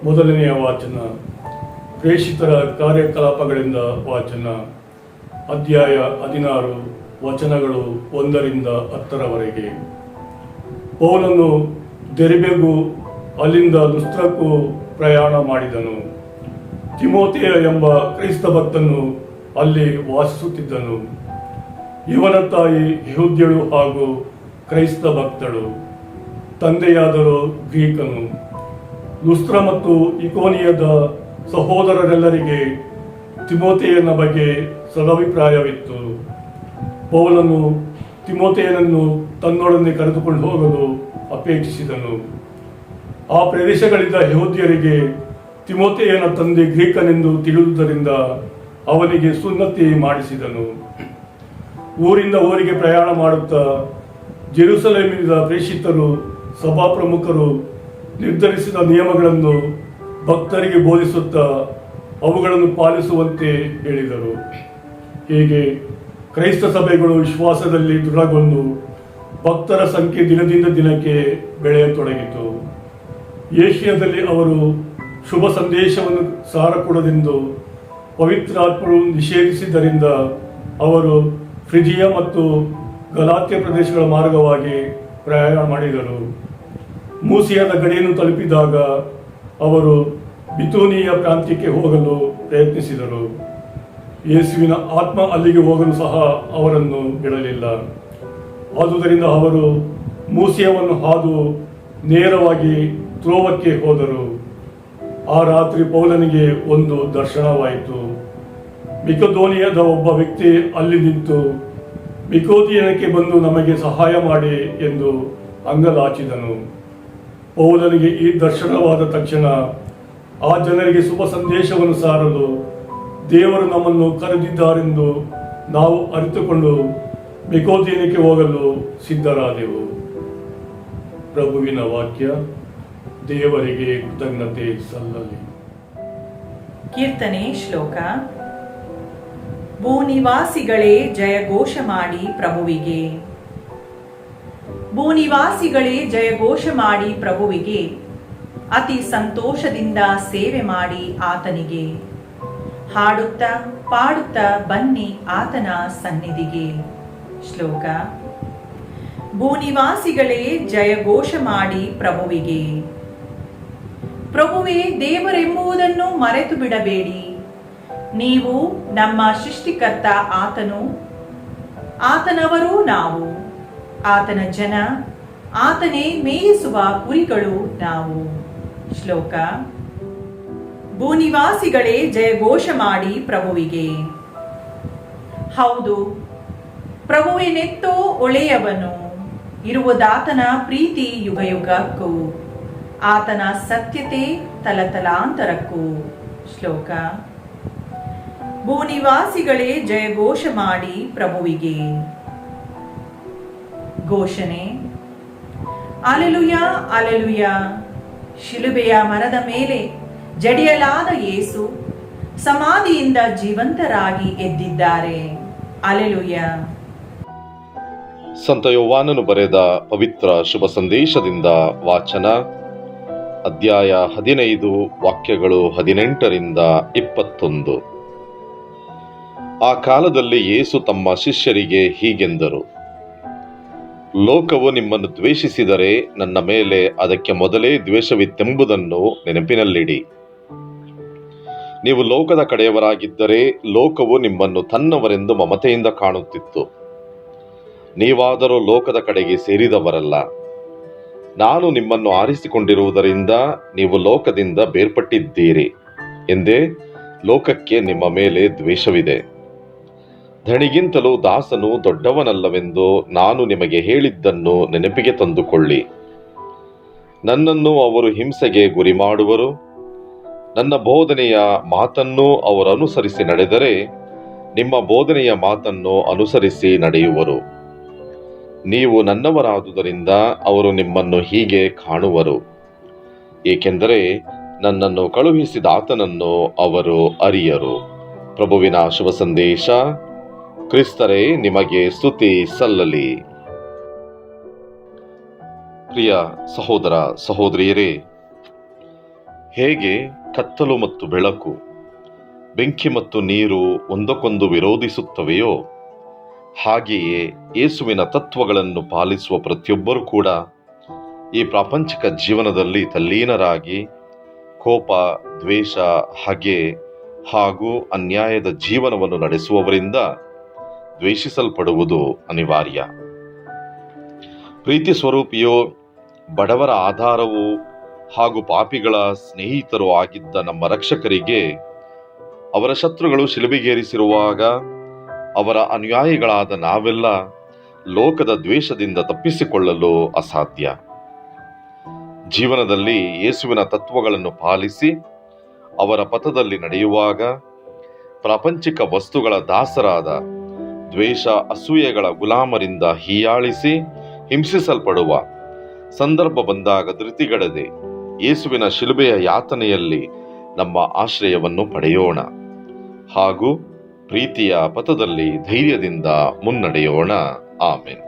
ಮೊದಲನೆಯ ವಾಚನ. ಪ್ರೇಷಿತರ ಕಾರ್ಯಕಲಾಪಗಳಿಂದ ವಾಚನ. ಅಧ್ಯಾಯ 16 ವಚನಗಳು 1-10. ಪೌಲನು ದೆರ್ಬೆಗೂ ಅಲ್ಲಿಂದ ಲುಸ್ತ್ರಕ್ಕೂ ಪ್ರಯಾಣ ಮಾಡಿದನು. ತಿಮೋಥೆಯ ಎಂಬ ಕ್ರೈಸ್ತ ಭಕ್ತನು ಅಲ್ಲಿ ವಾಸಿಸುತ್ತಿದ್ದನು. ಇವನ ತಾಯಿ ಯೆಹೂದ್ಯಳು ಹಾಗೂ ಕ್ರೈಸ್ತ ಭಕ್ತಳು, ತಂದೆಯಾದರೂ ಗ್ರೀಕನು. ಲುಸ್ತ್ರ ಮತ್ತು ಇಕೋನಿಯದ ಸಹೋದರರೆಲ್ಲರಿಗೆ ತಿಮೋಥೆಯನ ಬಗ್ಗೆ ಸದಭಿಪ್ರಾಯವಿತ್ತು. ಪೌಲನು ತಿಮೋಥೆಯನನ್ನು ತನ್ನೊಡನೆ ಕರೆದುಕೊಂಡು ಹೋಗಲು ಅಪೇಕ್ಷಿಸಿದನು. ಆ ಪ್ರದೇಶಗಳಿಂದ ಯೆಹೂದ್ಯರಿಗೆ ತಿಮೋಥೆಯನ ತಂದೆ ಗ್ರೀಕನೆಂದು ತಿಳಿದುದರಿಂದ ಅವನಿಗೆ ಸುನ್ನತಿ ಮಾಡಿಸಿದನು. ಊರಿಂದ ಊರಿಗೆ ಪ್ರಯಾಣ ಮಾಡುತ್ತಾ ಜೆರುಸಲೇಮಿನಿಂದ ಪ್ರೇಷಿತರು, ಸಭಾಪ್ರಮುಖರು ನಿರ್ಧರಿಸಿದ ನಿಯಮಗಳನ್ನು ಭಕ್ತರಿಗೆ ಬೋಧಿಸುತ್ತಾ ಅವುಗಳನ್ನು ಪಾಲಿಸುವಂತೆ ಹೇಳಿದರು. ಹೀಗೆ ಕ್ರೈಸ್ತ ಸಭೆಗಳು ವಿಶ್ವಾಸದಲ್ಲಿ ದೃಢಗೊಂಡು ಭಕ್ತರ ಸಂಖ್ಯೆ ದಿನದಿಂದ ದಿನಕ್ಕೆ ಬೆಳೆಯತೊಡಗಿತು. ಏಷ್ಯಾದಲ್ಲಿ ಅವರು ಶುಭ ಸಂದೇಶವನ್ನು ಸಾರಕೂಡದೆಂದು ಪವಿತ್ರಾತ್ಮರು ನಿಷೇಧಿಸಿದ್ದರಿಂದ ಅವರು ಫ್ರಿಜಿಯಾ ಮತ್ತು ಗಲಾತ್ಯ ಪ್ರದೇಶಗಳ ಮಾರ್ಗವಾಗಿ ಪ್ರಯಾಣ ಮಾಡಿದರು. ಮೂಸಿಯಾದ ಗಡಿಯನ್ನು ತಲುಪಿದಾಗ ಅವರು ಬಿತೂನಿಯ ಪ್ರಾಂತ್ಯಕ್ಕೆ ಹೋಗಲು ಪ್ರಯತ್ನಿಸಿದರು. ಯೇಸುವಿನ ಆತ್ಮ ಅಲ್ಲಿಗೆ ಹೋಗಲು ಸಹ ಅವರನ್ನು ಬಿಡಲಿಲ್ಲ. ಆದುದರಿಂದ ಅವರು ಮೂಸಿಯವನ್ನು ಹಾದು ನೇರವಾಗಿ ತ್ರೋವಕ್ಕೆ ಹೋದರು. ಆ ರಾತ್ರಿ ಪೌಲನಿಗೆ ಒಂದು ದರ್ಶನವಾಯಿತು. ಮಿಕದೋನಿಯದ ಒಬ್ಬ ವ್ಯಕ್ತಿ ಅಲ್ಲಿ ನಿಂತು, ಮಿಕೋದಿಯನಕ್ಕೆ ಬಂದು ನಮಗೆ ಸಹಾಯ ಮಾಡಿ ಎಂದು ಅಂಗಲಾಚಿದನು. ಪೌಲನಿಗೆ ಈ ದರ್ಶನವಾದ ತಕ್ಷಣ ಆ ಜನರಿಗೆ ಶುಭ ಸಂದೇಶವನ್ನು ಸಾರಲು ದೇವರು ನಮ್ಮನ್ನು ಕರೆದಿದ್ದಾರೆಂದು ನಾವು ಅರಿತುಕೊಂಡು ಮಿಕೋದಿಯನಕ್ಕೆ ಹೋಗಲು ಸಿದ್ಧರಾದೆವು. ಪ್ರಭುವಿನ ವಾಕ್ಯ. ದೇವರಿಗೆ ಕೃತಜ್ಞತೆ ಸಲ್ಲಲಿ. ಕೀರ್ತನೆ ಶ್ಲೋಕ. ಭೂನಿವಾಸಿಗಳೇ ಜಯಘೋಷ ಮಾಡಿ ಪ್ರಭುವಿಗೆ. ಭೂನಿವಾಸಿಗಳೇ ಜಯಘೋಷ ಮಾಡಿ ಪ್ರಭುವಿಗೆ, ಅತಿ ಸಂತೋಷದಿಂದ ಸೇವೆ ಮಾಡಿ ಆತನಿಗೆ. ಹಾಡುತ್ತಾ ಪಾಡುತ್ತಾ ಬನ್ನಿ ಆತನ ಸನ್ನಿಧಿಗೆ. ಶ್ಲೋಕ. ಭೂನಿವಾಸಿಗಳೇ ಜಯಘೋಷ ಮಾಡಿ ಪ್ರಭುವಿಗೆ. ಪ್ರಭುವೇ ದೇವರೆಂಬುದನ್ನು ಮರೆತು ಬಿಡಬೇಡಿ. ನೀವು ನಮ್ಮ ಸೃಷ್ಟಿಕರ್ತ ಆತನು, ಆತನವರು ನಾವು, ಆತನ ಜನ, ಆತನೇ ಮೇಯಿಸುವ ಕುರಿಗಳು ನಾವು. ಶ್ಲೋಕ. ಭೂನಿವಾಸಿಗಳೇ ಜಯಘೋಷ ಮಾಡಿ ಪ್ರಭುವಿಗೆ. ಹೌದು, ಪ್ರಭುವಿನೆತ್ತೋ ಒಳೆಯವನು, ಇರುವುದಾತನ ಪ್ರೀತಿ ಯುಗಯುಗಕ್ಕೂ, ಆತನ ಸತ್ಯತೆ ತಲತಲಾಂತರಕ್ಕೂ. ಶ್ಲೋಕ. ಭೂನಿವಾಸಿಗಳೇ ಜಯಘೋಷ ಮಾಡಿ ಪ್ರಭುವಿಗೆ. ಘೋಷಣೆ. Alleluia alleluia. ಶಿಲುಬೆಯ ಮರದ ಮೇಲೆ ಜಡಿಯಲಾದ ಯೇಸು ಸಮಾಧಿಯಿಂದ ಜೀವಂತರಾಗಿ ಎದ್ದಿದ್ದಾರೆ. ಅಲೆಲುಯ. ಸಂತ ಯೋವಾನನು ಬರೆದ ಪವಿತ್ರ ಶುಭ ಸಂದೇಶದಿಂದ ವಾಚನ. ಅಧ್ಯಾಯ 15 ವಾಕ್ಯಗಳು 18-21. ಆ ಕಾಲದಲ್ಲಿ ಯೇಸು ತಮ್ಮ ಶಿಷ್ಯರಿಗೆ ಹೀಗೆಂದರು: ಲೋಕವು ನಿಮ್ಮನ್ನು ದ್ವೇಷಿಸಿದರೆ ನನ್ನ ಮೇಲೆ ಅದಕ್ಕೆ ಮೊದಲೇ ದ್ವೇಷವಿತ್ತೆಂಬುದನ್ನು ನೆನಪಿನಲ್ಲಿಡಿ. ನೀವು ಲೋಕದ ಕಡೆಯವರಾಗಿದ್ದರೆ ಲೋಕವು ನಿಮ್ಮನ್ನು ತನ್ನವರೆಂದು ಮಮತೆಯಿಂದ ಕಾಣುತ್ತಿತ್ತು. ನೀವಾದರೂ ಲೋಕದ ಕಡೆಗೆ ಸೇರಿದವರಲ್ಲ. ನಾನು ನಿಮ್ಮನ್ನು ಆರಿಸಿಕೊಂಡಿರುವುದರಿಂದ ನೀವು ಲೋಕದಿಂದ ಬೇರ್ಪಟ್ಟಿದ್ದೀರಿ ಎಂದೇ ಲೋಕಕ್ಕೆ ನಿಮ್ಮ ಮೇಲೆ ದ್ವೇಷವಿದೆ. ಧಣಿಗಿಂತಲೂ ದಾಸನು ದೊಡ್ಡವನಲ್ಲವೆಂದು ನಾನು ನಿಮಗೆ ಹೇಳಿದ್ದನ್ನು ನೆನಪಿಗೆ ತಂದುಕೊಳ್ಳಿ. ನನ್ನನ್ನು ಅವರು ಹಿಂಸೆಗೆ ಗುರಿ ಮಾಡುವರು. ನನ್ನ ಬೋಧನೆಯ ಮಾತನ್ನೂ ಅವರು ಅನುಸರಿಸಿ ನಡೆದರೆ ನಿಮ್ಮ ಬೋಧನೆಯ ಮಾತನ್ನು ಅನುಸರಿಸಿ ನಡೆಯುವರು. ನೀವು ನನ್ನವರಾದುದರಿಂದ ಅವರು ನಿಮ್ಮನ್ನು ಹೀಗೆ ಕಾಣುವರು, ಏಕೆಂದರೆ ನನ್ನನ್ನು ಕಳುಹಿಸಿದ ಆತನನ್ನು ಅವರು ಅರಿಯರು. ಪ್ರಭುವಿನ ಶುಭ ಸಂದೇಶ. ಕ್ರಿಸ್ತರೇ ನಿಮಗೆ ಸ್ತುತಿ ಸಲ್ಲಲಿ. ಪ್ರಿಯ ಸಹೋದರ ಸಹೋದರಿಯರೇ, ಹೇಗೆ ಕತ್ತಲು ಮತ್ತು ಬೆಳಕು, ಬೆಂಕಿ ಮತ್ತು ನೀರು ಒಂದಕ್ಕೊಂದು ವಿರೋಧಿಸುತ್ತವೆಯೋ, ಹಾಗೆಯೇ ಯೇಸುವಿನ ತತ್ವಗಳನ್ನು ಪಾಲಿಸುವ ಪ್ರತಿಯೊಬ್ಬರೂ ಕೂಡ ಈ ಪ್ರಾಪಂಚಿಕ ಜೀವನದಲ್ಲಿ ತಲ್ಲೀನರಾಗಿ ಕೋಪ, ದ್ವೇಷ, ಹಗೆ ಹಾಗೂ ಅನ್ಯಾಯದ ಜೀವನವನ್ನು ನಡೆಸುವವರಿಂದ ದ್ವೇಷಿಸಲ್ಪಡುವುದು ಅನಿವಾರ್ಯ. ಪ್ರೀತಿ ಸ್ವರೂಪಿಯೋ, ಬಡವರ ಆಧಾರವೂ ಹಾಗೂ ಪಾಪಿಗಳ ಸ್ನೇಹಿತರು ಆಗಿದ್ದ ನಮ್ಮ ರಕ್ಷಕರಿಗೆ ಅವರ ಶತ್ರುಗಳು ಶಿಲುಬೆಗೇರಿಸಿರುವಾಗ ಅವರ ಅನುಯಾಯಿಗಳಾದ ನಾವೆಲ್ಲ ಲೋಕದ ದ್ವೇಷದಿಂದ ತಪ್ಪಿಸಿಕೊಳ್ಳಲು ಅಸಾಧ್ಯ. ಜೀವನದಲ್ಲಿ ಯೇಸುವಿನ ತತ್ವಗಳನ್ನು ಪಾಲಿಸಿ ಅವರ ಪಥದಲ್ಲಿ ನಡೆಯುವಾಗ ಪ್ರಾಪಂಚಿಕ ವಸ್ತುಗಳ ದಾಸರಾದ ದ್ವೇಷ, ಅಸೂಯೆಗಳ ಗುಲಾಮರಿಂದ ಹೀಯಾಳಿಸಿ ಹಿಂಸಿಸಲ್ಪಡುವ ಸಂದರ್ಭ ಬಂದಾಗ ಧೃತಿಗೆಡದೆ ಯೇಸುವಿನ ಶಿಲುಬೆಯ ಯಾತನೆಯಲ್ಲಿ ನಮ್ಮ ಆಶ್ರಯವನ್ನು ಪಡೆಯೋಣ ಹಾಗೂ ಪ್ರೀತಿಯ ಪಥದಲ್ಲಿ ಧೈರ್ಯದಿಂದ ಮುನ್ನಡೆಯೋಣ. ಆಮೆನ್.